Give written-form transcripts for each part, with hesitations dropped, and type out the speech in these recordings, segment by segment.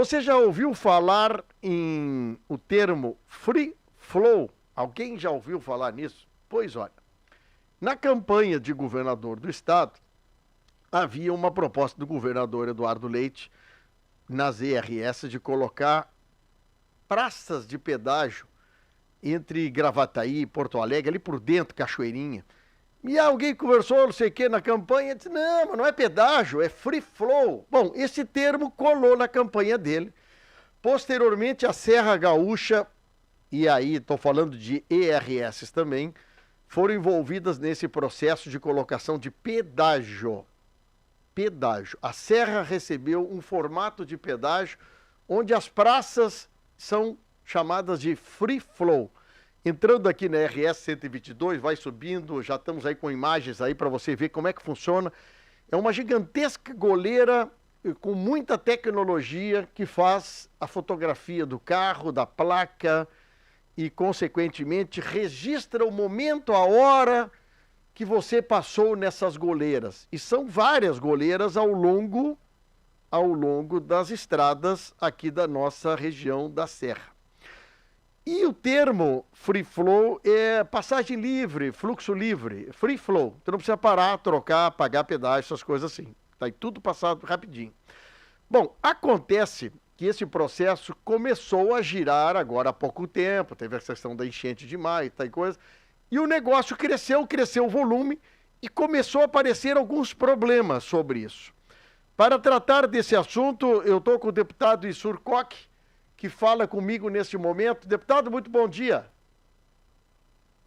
Você já ouviu falar em o termo free flow? Alguém já ouviu falar nisso? Pois olha, na campanha de governador do estado, havia uma proposta do governador Eduardo Leite nas ERS de colocar praças de pedágio entre Gravataí e Porto Alegre, ali por dentro, Cachoeirinha. E alguém conversou, não sei o que, na campanha, disse, não, mas não é pedágio, é free flow. Bom, esse termo colou na campanha dele. Posteriormente, a Serra Gaúcha, e aí estou falando de ERS também, foram envolvidas nesse processo de colocação de pedágio. Pedágio. A Serra recebeu um formato de pedágio onde as praças são chamadas de free flow. Entrando aqui na RS 122, vai subindo, já estamos aí com imagens aí para você ver como é que funciona. É uma gigantesca goleira com muita tecnologia que faz a fotografia do carro, da placa e, consequentemente, registra o momento, a hora que você passou nessas goleiras. E são várias goleiras ao longo das estradas aqui da nossa região da Serra. E o termo free flow é passagem livre, fluxo livre, free flow. Você não precisa parar, trocar, pagar pedágio, essas coisas assim. Está aí tudo passado rapidinho. Bom, acontece que esse processo começou a girar agora há pouco tempo, teve a questão da enchente de maio, tá, e coisa, e o negócio cresceu o volume e começou a aparecer alguns problemas sobre isso. Para tratar desse assunto, eu estou com o deputado Issur Koch, que fala comigo neste momento. Deputado, muito bom dia.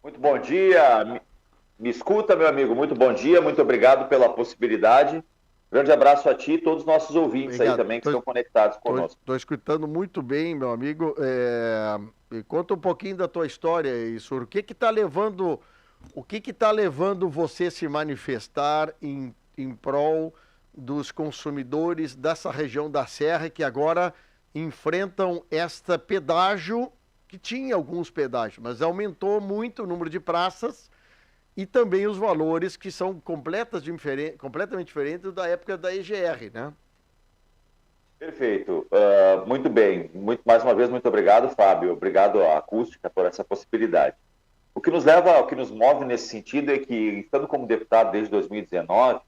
Muito bom dia. Me escuta, meu amigo. Muito bom dia. Muito obrigado pela possibilidade. Grande abraço a ti e todos os nossos ouvintes. Obrigado. Aí também que estão conectados conosco. Estou escutando muito bem, meu amigo. Me conta um pouquinho da tua história, Issur. O que está levando você a se manifestar em prol dos consumidores dessa região da Serra que agora enfrentam esta pedágio, que tinha alguns pedágios, mas aumentou muito o número de praças e também os valores que são completamente diferentes da época da EGR, né? Perfeito. Muito bem. Mais uma vez, muito obrigado, Fábio. Obrigado à Acústica por essa possibilidade. O que nos move nesse sentido é que, estando como deputado desde 2019,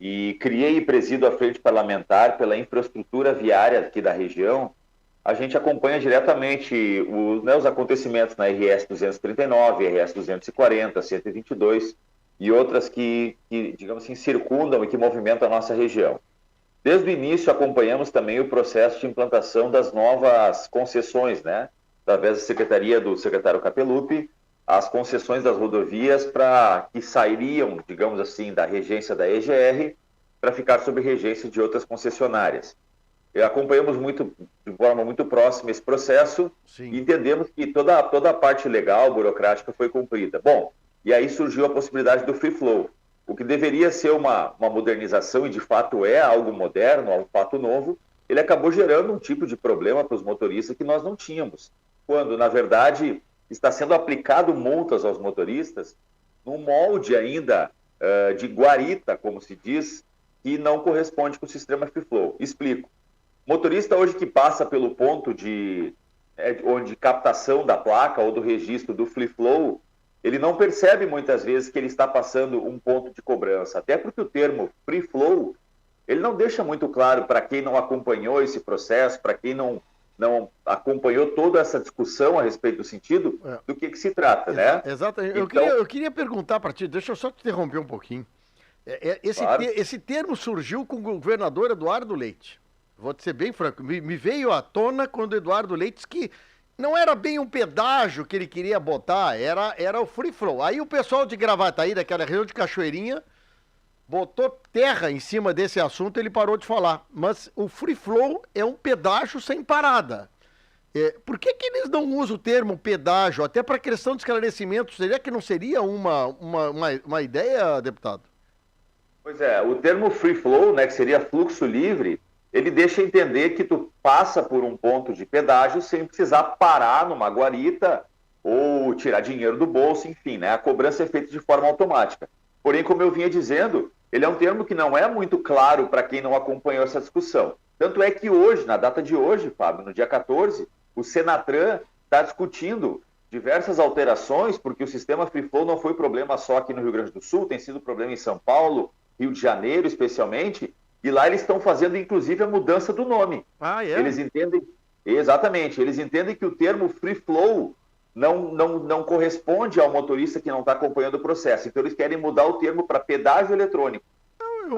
e criei e presido a frente parlamentar pela infraestrutura viária aqui da região, a gente acompanha diretamente os acontecimentos na RS 239, RS 240, 122 e outras que, digamos assim, circundam e que movimentam a nossa região. Desde o início acompanhamos também o processo de implantação das novas concessões, né? Através da secretaria do secretário Capelupi, as concessões das rodovias que sairiam, digamos assim, da regência da EGR para ficar sob regência de outras concessionárias. Acompanhamos de forma muito próxima esse processo. Sim. E entendemos que toda a parte legal, burocrática, foi cumprida. Bom, e aí surgiu a possibilidade do free flow, o que deveria ser uma modernização, e de fato é algo moderno, um fato novo, ele acabou gerando um tipo de problema para os motoristas que nós não tínhamos, quando, na verdade, está sendo aplicado multas aos motoristas num molde ainda de guarita, como se diz, que não corresponde com o sistema free flow. Explico. Motorista hoje que passa pelo ponto de captação da placa ou do registro do free flow, ele não percebe muitas vezes que ele está passando um ponto de cobrança, até porque o termo free flow, ele não deixa muito claro para quem não acompanhou esse processo, para quem não acompanhou toda essa discussão a respeito do sentido, do que se trata, né? Exatamente. Então, eu queria perguntar para ti, deixa eu só te interromper um pouquinho. Claro. Esse termo surgiu com o governador Eduardo Leite. Vou te ser bem franco, me veio à tona quando o Eduardo Leite disse que não era bem um pedágio que ele queria botar, era o free flow. Aí o pessoal de Gravataí, daquela região de Cachoeirinha, botou terra em cima desse assunto e ele parou de falar. Mas o free flow é um pedágio sem parada. Por que eles não usam o termo pedágio? Até para questão de esclarecimento, seria que não seria uma ideia, deputado? Pois é, o termo free flow, né, que seria fluxo livre, ele deixa entender que tu passa por um ponto de pedágio sem precisar parar numa guarita ou tirar dinheiro do bolso, enfim, né? A cobrança é feita de forma automática. Porém, como eu vinha dizendo, ele é um termo que não é muito claro para quem não acompanhou essa discussão. Tanto é que hoje, na data de hoje, Fábio, no dia 14, o Senatran está discutindo diversas alterações, porque o sistema Free Flow não foi problema só aqui no Rio Grande do Sul, tem sido problema em São Paulo, Rio de Janeiro especialmente, e lá eles estão fazendo inclusive a mudança do nome. Ah, é? Eles entendem, exatamente, eles entendem que o termo Free Flow não corresponde ao motorista que não está acompanhando o processo, então eles querem mudar o termo para pedágio eletrônico.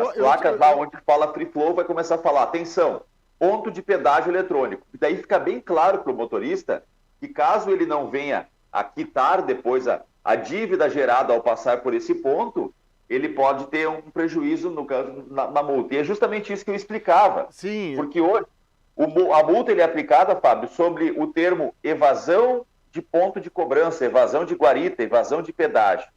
As placas lá onde fala Free Flow vai começar a falar, atenção, ponto de pedágio eletrônico. E daí fica bem claro para o motorista que caso ele não venha a quitar depois a dívida gerada ao passar por esse ponto, ele pode ter um prejuízo na multa. E é justamente isso que eu explicava. Sim. Porque hoje a multa ele é aplicada, Fábio, sobre o termo evasão de ponto de cobrança, evasão de guarita, evasão de pedágio.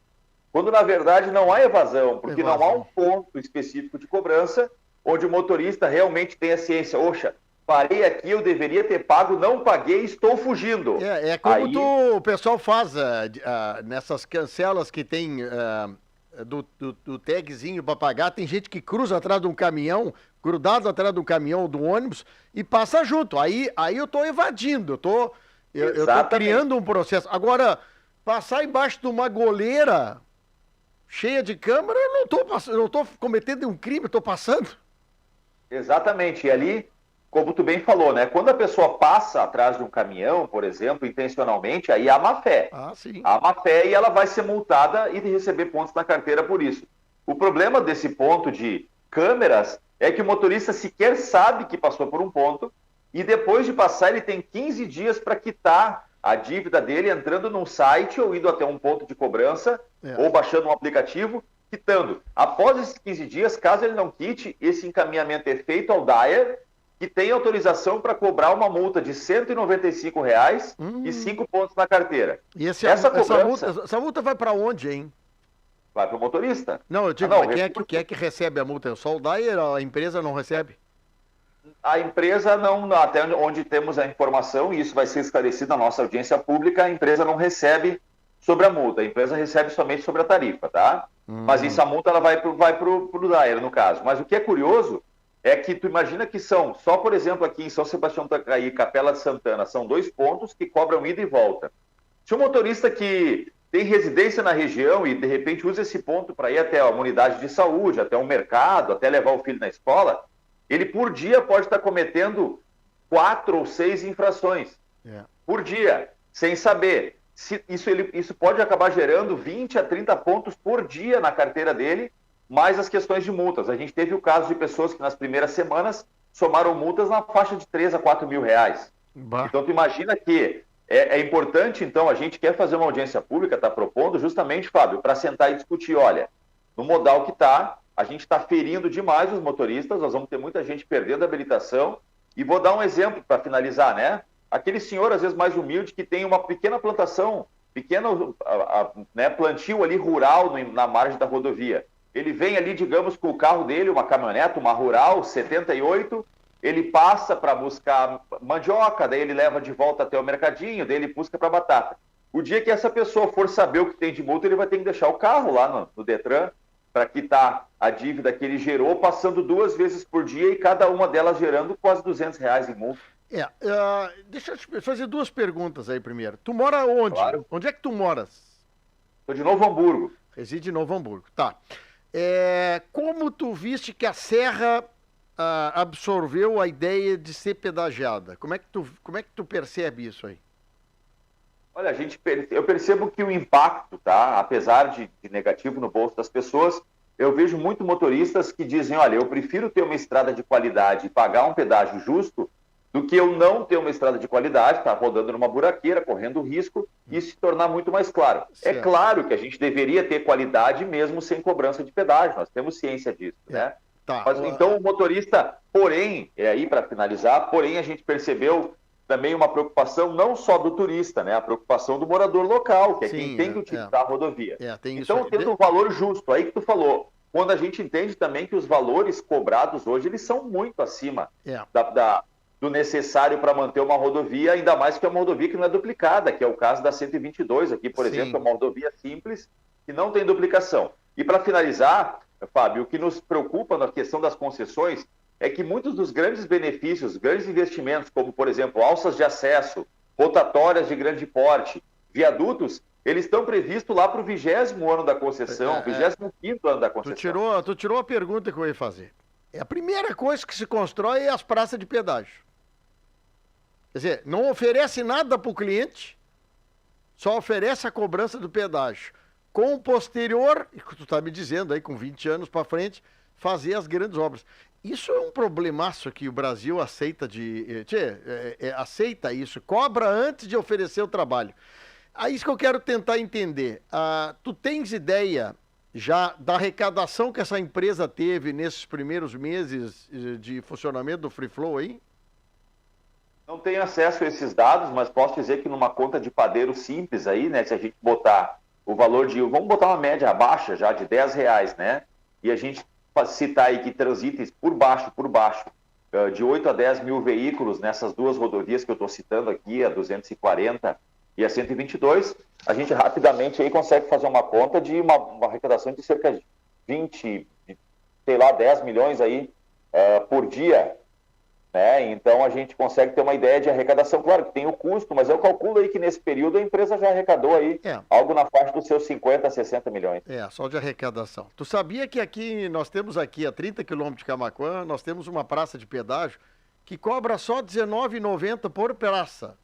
Quando, na verdade, não há evasão, porque não há um ponto específico de cobrança onde o motorista realmente tem a ciência. Oxa, parei aqui, eu deveria ter pago, não paguei, estou fugindo. É como o pessoal faz nessas cancelas que tem do tagzinho para pagar. Tem gente que cruza atrás de um caminhão, grudado atrás do caminhão do ônibus e passa junto. Aí eu estou evadindo, eu estou criando um processo. Agora, passar embaixo de uma goleira cheia de câmera, eu não estou cometendo um crime, estou passando. Exatamente, e ali, como tu bem falou, né? Quando a pessoa passa atrás de um caminhão, por exemplo, intencionalmente, aí há má fé. Ah, sim. Há má fé e ela vai ser multada e receber pontos na carteira por isso. O problema desse ponto de câmeras é que o motorista sequer sabe que passou por um ponto e depois de passar ele tem 15 dias para quitar a dívida dele entrando num site ou indo até um ponto de cobrança ou baixando um aplicativo, quitando. Após esses 15 dias, caso ele não quite, esse encaminhamento é feito ao DAER, que tem autorização para cobrar uma multa de R$ 195 e 5 pontos na carteira. E essa multa vai para onde, hein? Vai para o motorista. Não, eu digo, quem é que recebe a multa? Só o DAER, a empresa não recebe? A empresa não, até onde temos a informação, e isso vai ser esclarecido na nossa audiência pública, a empresa não recebe sobre a multa, a empresa recebe somente sobre a tarifa, tá? Mas essa multa ela vai pro DAER, no caso. Mas o que é curioso é que tu imagina que são, só por exemplo aqui em São Sebastião do Tacaí, Capela de Santana, são 2 pontos que cobram ida e volta. Se o motorista que tem residência na região e de repente usa esse ponto para ir até uma unidade de saúde, até um mercado, até levar o filho na escola, ele por dia pode estar cometendo 4 ou 6 infrações por dia, sem saber. Isso pode acabar gerando 20 a 30 pontos por dia na carteira dele, mais as questões de multas. A gente teve o caso de pessoas que nas primeiras semanas somaram multas na faixa de 3 a 4 mil reais. Então tu imagina que é importante, então, a gente quer fazer uma audiência pública, está propondo justamente, Fábio, para sentar e discutir, olha, no modal que está, a gente está ferindo demais os motoristas, nós vamos ter muita gente perdendo a habilitação, e vou dar um exemplo para finalizar, né? Aquele senhor, às vezes mais humilde, que tem uma pequena plantação, plantio ali rural na margem da rodovia. Ele vem ali, digamos, com o carro dele, uma caminhonete, uma Rural 78, ele passa para buscar mandioca, daí ele leva de volta até o mercadinho, daí ele busca para batata. O dia que essa pessoa for saber o que tem de multa, ele vai ter que deixar o carro lá no Detran para quitar a dívida que ele gerou, passando 2 vezes por dia e cada uma delas gerando quase R$200 em multa. Deixa eu te fazer 2 perguntas aí primeiro. Tu mora onde? Claro. Onde é que tu moras? Estou de Novo Hamburgo. Reside em Novo Hamburgo, tá. Como tu viste que a Serra absorveu a ideia de ser pedagiada? Como é que tu percebe isso aí? Olha, eu percebo que o impacto, tá? Apesar de negativo no bolso das pessoas, eu vejo muito motoristas que dizem, olha, eu prefiro ter uma estrada de qualidade e pagar um pedágio justo do que eu não ter uma estrada de qualidade, estar rodando numa buraqueira, correndo risco e se tornar muito mais claro. Certo. É claro que a gente deveria ter qualidade mesmo sem cobrança de pedágio, nós temos ciência disso, né? Tá. Mas, então o motorista, porém, aí para finalizar, porém a gente percebeu também uma preocupação não só do turista, né? A preocupação do morador local, que é quem tem que utilizar a rodovia. Tem então, isso tendo um valor justo, aí que tu falou, quando a gente entende também que os valores cobrados hoje, eles são muito acima do necessário para manter uma rodovia, ainda mais que é uma rodovia que não é duplicada, que é o caso da 122 aqui, por exemplo, é uma rodovia simples que não tem duplicação. E para finalizar, Fábio, o que nos preocupa na questão das concessões é que muitos dos grandes benefícios, grandes investimentos, como, por exemplo, alças de acesso, rotatórias de grande porte, viadutos, eles estão previstos lá para o 20º ano da concessão, 25º ano da concessão. Tu tirou a pergunta que eu ia fazer. A primeira coisa que se constrói é as praças de pedágio. Quer dizer, não oferece nada para o cliente, só oferece a cobrança do pedágio. Com o posterior, tu está me dizendo aí, com 20 anos para frente, fazer as grandes obras. Isso é um problemaço que o Brasil aceita aceita isso, cobra antes de oferecer o trabalho. É isso que eu quero tentar entender. Tu tens ideia já da arrecadação que essa empresa teve nesses primeiros meses de funcionamento do Free Flow aí? Não tenho acesso a esses dados, mas posso dizer que numa conta de padeiro simples aí, né, se a gente botar o valor de, vamos botar uma média baixa já de R$10, né, e a gente citar aí que transitem por baixo, de 8 a 10 mil veículos nessas duas rodovias que eu estou citando aqui, a 240 e a 122, a gente rapidamente aí consegue fazer uma conta de uma arrecadação de cerca de 20, sei lá, 10 milhões aí por dia, né? Então a gente consegue ter uma ideia de arrecadação. Claro que tem o custo, mas eu calculo aí que nesse período a empresa já arrecadou aí algo na faixa dos seus 50 a 60 milhões. Só de arrecadação. Tu sabia que nós temos aqui a 30 quilômetros de Camaquã, nós temos uma praça de pedágio que cobra só R$19,90 por praça.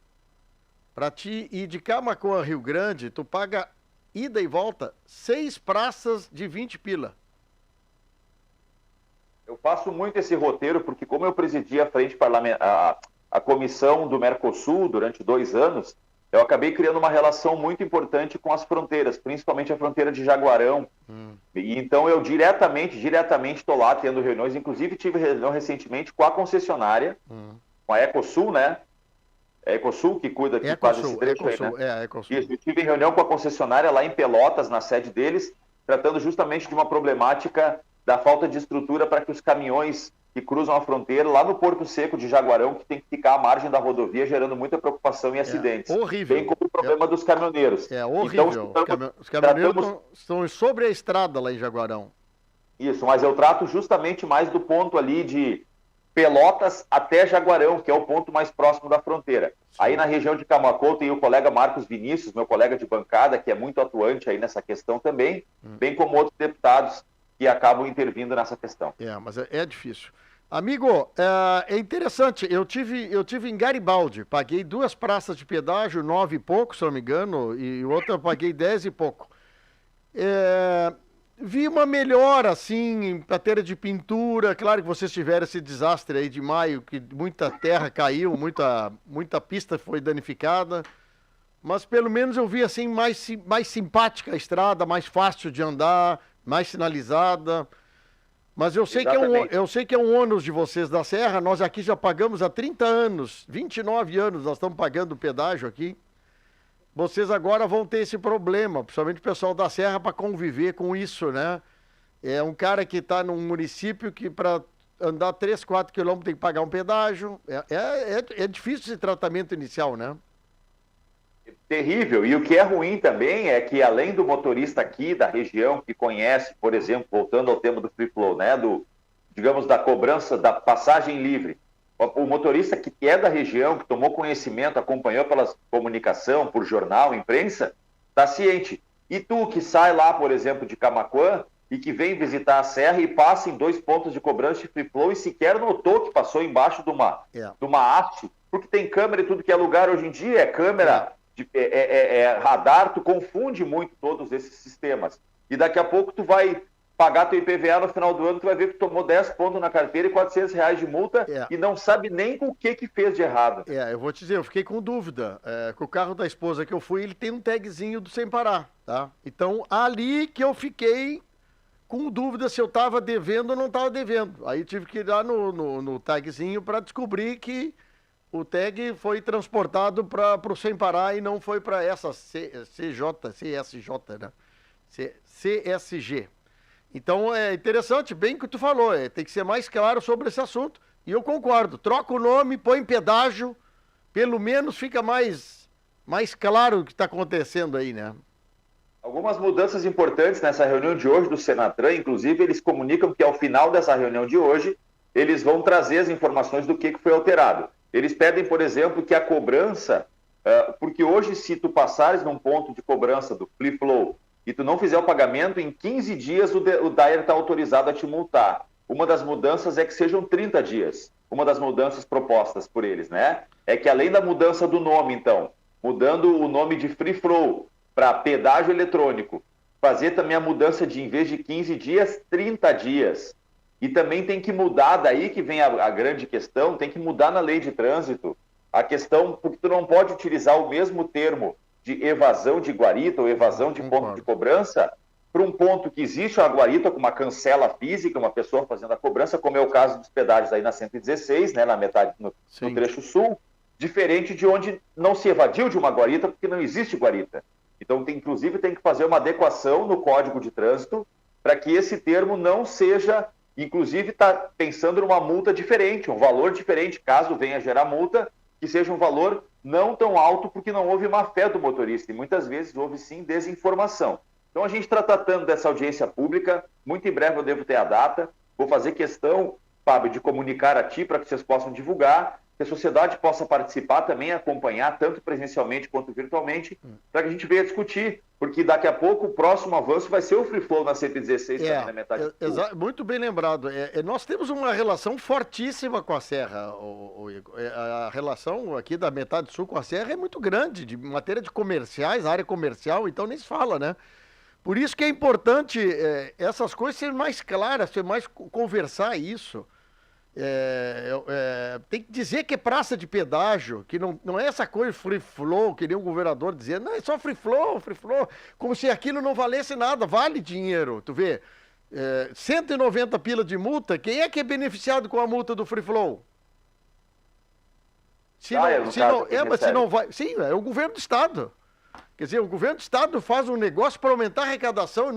Para ti ir de Camaquã a Rio Grande, tu paga ida e volta 6 praças de 20 pila. Eu faço muito esse roteiro porque, como eu presidi a frente parlamentar, a comissão do Mercosul durante 2 anos, eu acabei criando uma relação muito importante com as fronteiras, principalmente a fronteira de Jaguarão. E então eu diretamente estou lá tendo reuniões, inclusive tive reunião recentemente com a concessionária, com a Ecosul, né? É a Ecosul que cuida de quase esse trecho aí, né? Ecosul. Isso, eu tive reunião com a concessionária lá em Pelotas, na sede deles, tratando justamente de uma problemática da falta de estrutura para que os caminhões que cruzam a fronteira lá no Porto Seco de Jaguarão, que tem que ficar à margem da rodovia, gerando muita preocupação e acidentes. Horrível. Bem como o problema dos caminhoneiros. Horrível. Então, os caminhoneiros estão sobre a estrada lá em Jaguarão. Isso, mas eu trato justamente mais do ponto ali de Pelotas até Jaguarão, que é o ponto mais próximo da fronteira. Sim. Aí na região de Camaquã tem o colega Marcos Vinícius, meu colega de bancada, que é muito atuante aí nessa questão também, bem como outros deputados que acabam intervindo nessa questão. Mas é difícil. Amigo, é interessante, eu tive em Garibaldi, paguei 2 praças de pedágio, 9 e pouco, se não me engano, e outra eu paguei 10 e pouco. Vi uma melhora, assim, em matéria de pintura. Claro que vocês tiveram esse desastre aí de maio, que muita terra caiu, muita pista foi danificada. Mas pelo menos eu vi, assim, mais simpática a estrada, mais fácil de andar, mais sinalizada. Mas eu sei que é um ônus de vocês da Serra. Nós aqui já pagamos há 30 anos, 29 anos, nós estamos pagando o pedágio aqui. Vocês agora vão ter esse problema, principalmente o pessoal da Serra, para conviver com isso, né? É um cara que está num município que para andar 3, 4 quilômetros tem que pagar um pedágio. É difícil esse tratamento inicial, né? Terrível. E o que é ruim também é que, além do motorista aqui da região que conhece, por exemplo, voltando ao tema do Free Flow, né? Digamos, da cobrança da passagem livre. O motorista que é da região, que tomou conhecimento, acompanhou pela comunicação, por jornal, imprensa, está ciente. E tu que sai lá, por exemplo, de Camaquã e que vem visitar a Serra e passa em 2 pontos de cobrança de Free Flow e sequer notou que passou embaixo de uma haste, porque tem câmera em tudo que é lugar hoje em dia, é câmera, radar, tu confunde muito todos esses sistemas. E daqui a pouco tu vai pagar teu IPVA no final do ano, tu vai ver que tomou 10 pontos na carteira e R$400 de multa e não sabe nem o que fez de errado. Eu vou te dizer, eu fiquei com dúvida. Com o carro da esposa que eu fui, ele tem um tagzinho do sem parar, tá? Então, ali que eu fiquei com dúvida se eu estava devendo ou não estava devendo. Aí tive que ir lá no tagzinho para descobrir que o tag foi transportado para o sem parar e não foi para essa CSJ, né? CSG. Então é interessante, bem que tu falou, tem que ser mais claro sobre esse assunto. E eu concordo, troca o nome, põe pedágio, pelo menos fica mais claro o que está acontecendo aí, né? Algumas mudanças importantes nessa reunião de hoje do Senatran, inclusive eles comunicam que ao final dessa reunião de hoje, eles vão trazer as informações do que foi alterado. Eles pedem, por exemplo, que a cobrança, porque hoje se tu passares num ponto de cobrança do Free Flow e tu não fizer o pagamento, em 15 dias o DAER está autorizado a te multar. Uma das mudanças é que sejam 30 dias. Uma das mudanças propostas por eles, né? É que além da mudança do nome, então, mudando o nome de Free Flow para pedágio eletrônico, fazer também a mudança de, em vez de 15 dias, 30 dias. E também tem que mudar, daí que vem a grande questão, tem que mudar na lei de trânsito a questão, porque tu não pode utilizar o mesmo termo de evasão de guarita ou evasão de ponto de cobrança para um ponto que existe a guarita com uma cancela física, uma pessoa fazendo a cobrança, como é o caso dos pedágios aí na 116, né, na metade, no trecho sul, diferente de onde não se evadiu de uma guarita, porque não existe guarita. Então, inclusive, tem que fazer uma adequação no Código de Trânsito para que esse termo não seja, inclusive, está pensando numa multa diferente, um valor diferente, caso venha gerar multa, que seja um valor não tão alto, porque não houve má fé do motorista, e muitas vezes houve, sim, desinformação. Então, a gente está tratando dessa audiência pública, muito em breve eu devo ter a data, vou fazer questão, Fábio, de comunicar a ti para que vocês possam divulgar, que a sociedade possa participar também, acompanhar, tanto presencialmente quanto virtualmente, para que a gente venha discutir, porque daqui a pouco o próximo avanço vai ser o Free Flow na 116, também na metade do sul. Muito bem lembrado. Nós temos uma relação fortíssima com a Serra. A relação aqui da metade sul com a Serra é muito grande, de matéria de comerciais, área comercial, então nem se fala, né? Por isso que é importante essas coisas serem mais claras, ser mais conversar isso. Tem que dizer que é praça de pedágio, que não é essa coisa free flow, que nem o governador dizia, não, é só free flow, como se aquilo não valesse nada, vale dinheiro, tu vê, 190 pila de multa, quem é que é beneficiado com a multa do free flow? Se não vai, sim, é o governo do estado. Quer dizer, o governo do estado faz um negócio para aumentar a arrecadação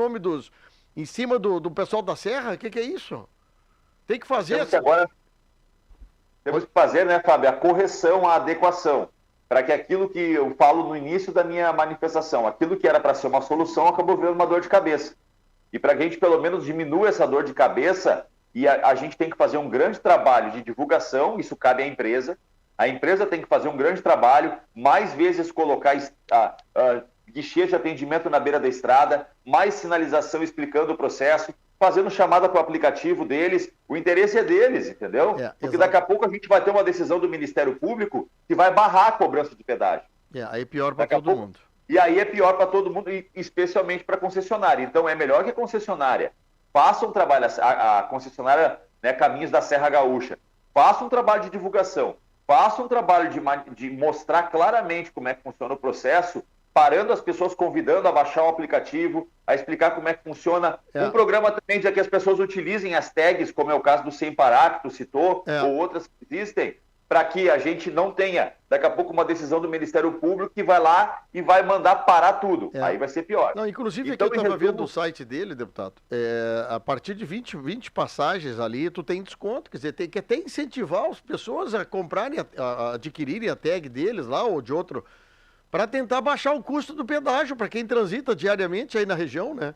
em cima do pessoal da Serra, o que é isso? Tem que fazer... Temos que fazer, né, Fábio, a correção, a adequação, para que aquilo que eu falo no início da minha manifestação, aquilo que era para ser uma solução, acabou virando uma dor de cabeça. E para que a gente, pelo menos, diminua essa dor de cabeça, e a gente tem que fazer um grande trabalho de divulgação, isso cabe à empresa. A empresa tem que fazer um grande trabalho, mais vezes colocar guichês de atendimento na beira da estrada, mais sinalização explicando o processo, fazendo chamada para o aplicativo deles. O interesse é deles, entendeu? Porque daqui a pouco a gente vai ter uma decisão do Ministério Público que vai barrar a cobrança de pedágio. Aí é pior para todo mundo. E aí é pior para todo mundo, e especialmente para a concessionária. Então é melhor que a concessionária faça um trabalho, a concessionária, né, Caminhos da Serra Gaúcha, faça um trabalho de divulgação, faça um trabalho de mostrar claramente como é que funciona o processo, parando as pessoas, convidando a baixar o aplicativo, a explicar como é que funciona. Um programa também de que as pessoas utilizem as tags, como é o caso do Sem Parar, que tu citou, ou outras que existem, para que a gente não tenha, daqui a pouco, uma decisão do Ministério Público que vai lá e vai mandar parar tudo. Aí vai ser pior. Não, inclusive, então, aqui eu estava vendo o site dele, deputado, a partir de 20 passagens ali, tu tem desconto, quer dizer, tem que até incentivar as pessoas a comprarem, a adquirirem a tag deles lá, ou de outro, para tentar baixar o custo do pedágio para quem transita diariamente aí na região, né?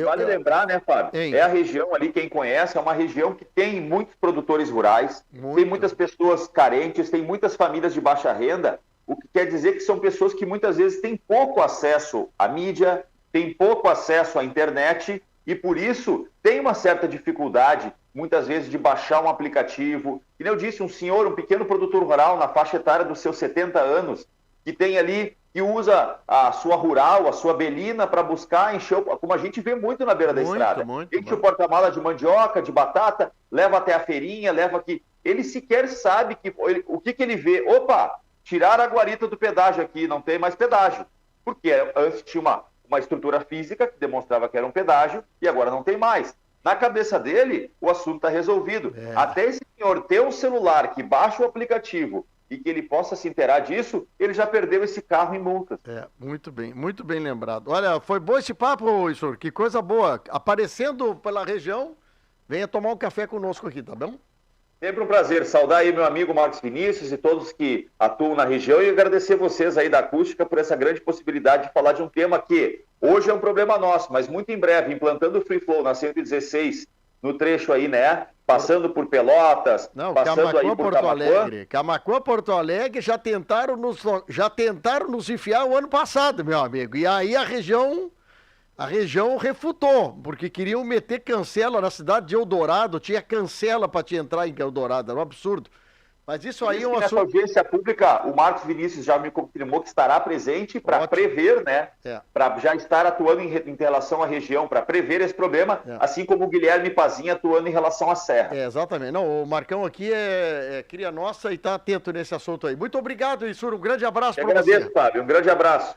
Vale lembrar, né, Fábio? É a região ali, quem conhece, é uma região que tem muitos produtores rurais, tem muitas pessoas carentes, tem muitas famílias de baixa renda, o que quer dizer que são pessoas que muitas vezes têm pouco acesso à mídia, têm pouco acesso à internet e, por isso, tem uma certa dificuldade, muitas vezes, de baixar um aplicativo. Como eu disse, um pequeno produtor rural na faixa etária dos seus 70 anos, que tem ali, que usa a sua rural, a sua belina para buscar encher, como a gente vê muito na beira da estrada. Enche o porta-mala de mandioca, de batata, leva até a feirinha, leva aqui. Ele sequer sabe o que ele vê. Opa, tiraram a guarita do pedágio aqui, não tem mais pedágio. Porque antes tinha uma estrutura física que demonstrava que era um pedágio e agora não tem mais. Na cabeça dele, o assunto está resolvido. Até esse senhor ter um celular que baixa o aplicativo e que ele possa se inteirar disso, ele já perdeu esse carro em multas. Muito bem lembrado. Olha, foi bom esse papo, senhor, que coisa boa. Aparecendo pela região, venha tomar um café conosco aqui, tá bom? Sempre um prazer. Saudar aí meu amigo Marcos Vinícius e todos que atuam na região e agradecer vocês aí da Acústica por essa grande possibilidade de falar de um tema que hoje é um problema nosso, mas muito em breve, implantando o Free Flow na 116, no trecho aí, né, passando por Pelotas, Não, passando aí Camaquã, por Porto Camaquã. Alegre. Camaquã, Porto Alegre já tentaram nos enfiar o ano passado, meu amigo. E aí a região refutou, porque queriam meter cancela na cidade de Eldorado, tinha cancela para te entrar em Eldorado, era um absurdo. Mas isso aí é um Nessa assunto... audiência pública, o Marcos Vinícius já me confirmou que estará presente para Ótimo. prever, né? É. Para já estar atuando em relação à região, para prever esse problema, assim como o Guilherme Pazinha atuando em relação à Serra. Exatamente. Não, o Marcão aqui é cria nossa e está atento nesse assunto aí. Muito obrigado, Isur. Um grande abraço para você. Agradeço, Fábio. Um grande abraço.